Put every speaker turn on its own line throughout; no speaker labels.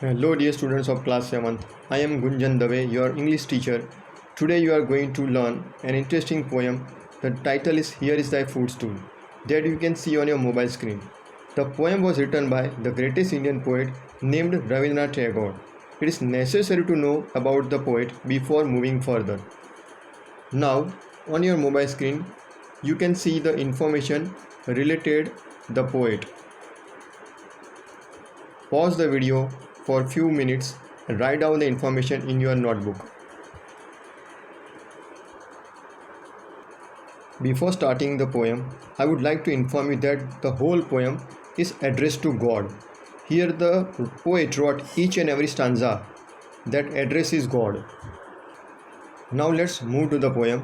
Hello dear students of class 7th. I am Gunjan Dave, your English teacher. Today you are going to learn an interesting poem. The title is Here is Thy Footstool, that you can see on your mobile screen. The poem was written by the greatest Indian poet named Rabindranath Tagore. It is necessary to know about the poet before moving further. Now, on your mobile screen, you can see the information related the poet. Pause the video for few minutes and write down the information in your notebook. Before starting the poem, I would like to inform you that the whole poem is addressed to God. Here the poet wrote each and every stanza that addresses God. Now let's move to the poem.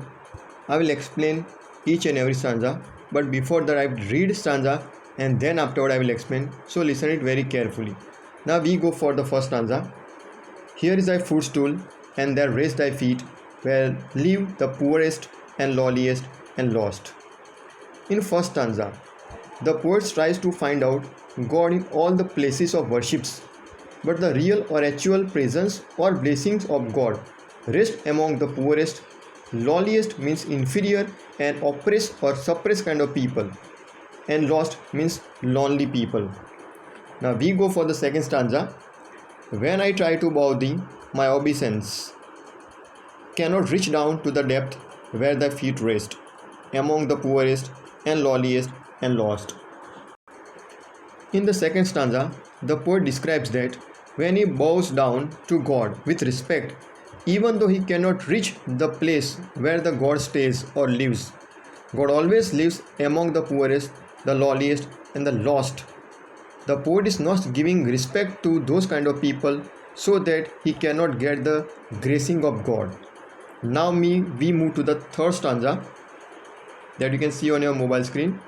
I will explain each and every stanza, but before that I will read stanza and then afterward I will explain, so listen it very carefully. Now we go for the first stanza. Here is thy footstool, and there rest thy feet, where live the poorest and lowliest and lost. In first stanza, the poet tries to find out God in all the places of worships, but the real or actual presence or blessings of God rest among the poorest. Lowliest means inferior and oppressed or suppressed kind of people, and lost means lonely people. Now we go for the second stanza. When I try to bow thee, my obeisance cannot reach down to the depth where thy feet rest, among the poorest and lowliest and lost. In the second stanza, the poet describes that when he bows down to God with respect, even though he cannot reach the place where the God stays or lives, God always lives among the poorest, the lowliest, and the lost. The poet is not giving respect to those kind of people so that he cannot get the gracing of God. Now we move to the third stanza that you can see on your mobile screen.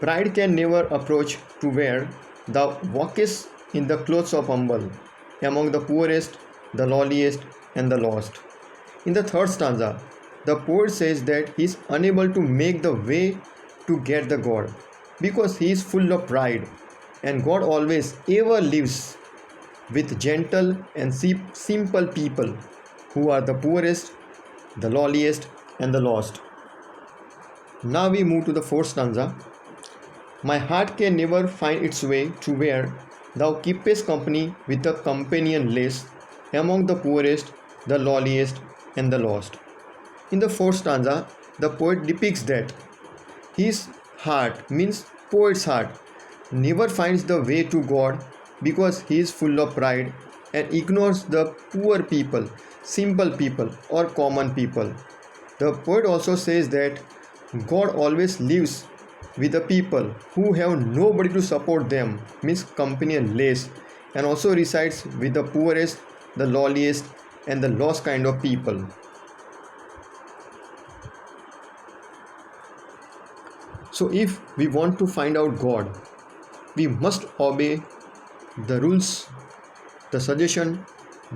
Pride can never approach to where thou walkest in the clothes of humble, among the poorest, the lowliest, and the lost. In the third stanza, the poet says that he is unable to make the way to get the God because he is full of pride, and God always ever lives with gentle and simple people who are the poorest, the lowliest, and the lost. Now we move to the fourth stanza. My heart can never find its way to where thou keepest company with the companion less, among the poorest, the lowliest, and the lost. In the fourth stanza, the poet depicts that his heart, means poet's heart, never finds the way to God because he is full of pride and ignores the poor people, simple people, or common people. The poet also says that God always lives with the people who have nobody to support them, means companionless, and also resides with the poorest, the lowliest, and the lost kind of people. So if we want to find out God, we must obey the rules, the suggestion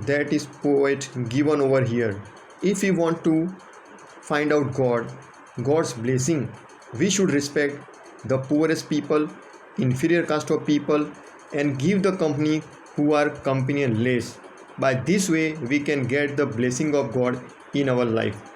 that is poet given over here. If we want to find out God, God's blessing, we should respect the poorest people, inferior caste of people, and give the company who are companionless. By this way, we can get the blessing of God in our life.